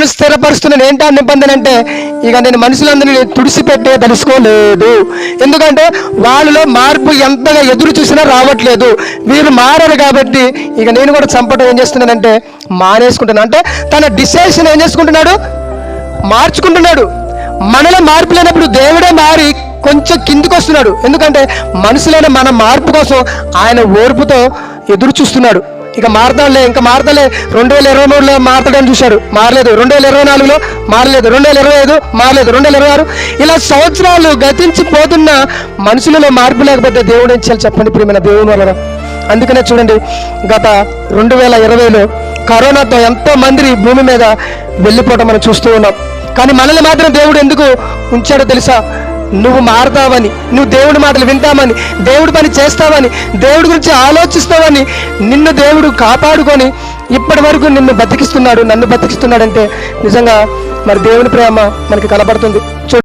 నిబంధనలు స్థిరపరుస్తున్నాను. ఏంటా నిబంధన అంటే, ఇక నేను మనుషులందరినీ తుడిసిపెట్టే తెలుసుకోలేదు. ఎందుకంటే వాళ్ళలో మార్పు ఎంతగా ఎదురు చూసినా రావట్లేదు. వీరు మారారు కాబట్టి ఇక నేను కూడా చంపడం ఏం చేస్తున్నానంటే మానేసుకుంటున్నాను. అంటే తన డిసిషన్ ఏం చేసుకుంటున్నాడు, మార్చుకుంటున్నాడు. మనలో మార్పు లేనప్పుడు దేవుడే మారి కొంచెం కిందికి వస్తున్నాడు. ఎందుకంటే మనుషులైన మన మార్పు కోసం ఆయన ఓర్పుతో ఎదురు చూస్తున్నాడు. ఇక మారదాంలే, ఇంకా మారదాలే, 2023లో మారతాడని చూశాడు, మారలేదు. 2024లో మారలేదు. 2025 మారలేదు. 2026 ఇలా సంవత్సరాలు గతించిపోతున్న మనుషులలో మార్పు లేకపోతే దేవుడు ఏం చేయాలి చెప్పండి ప్రియమైన దేవుని వలన. అందుకనే చూడండి, గత 2020లో కరోనాతో ఎంతో మంది భూమి మీద వెళ్ళిపోవడం మనం చూస్తూ ఉన్నాం. కానీ మనల్ని మాత్రం దేవుడు ఎందుకు ఉంచాడో తెలుసా? నువ్వు మారుతావని, నువ్వు దేవుడి మాటలు వింటామని, దేవుడి పని చేస్తావని, దేవుడి గురించి ఆలోచిస్తావని నిన్ను దేవుడు కాపాడుకొని ఇప్పటి వరకు నిన్ను బతికిస్తున్నాడు, నన్ను బతికిస్తున్నాడంటే నిజంగా మరి దేవుని ప్రేమ మనకి కనబడుతుంది.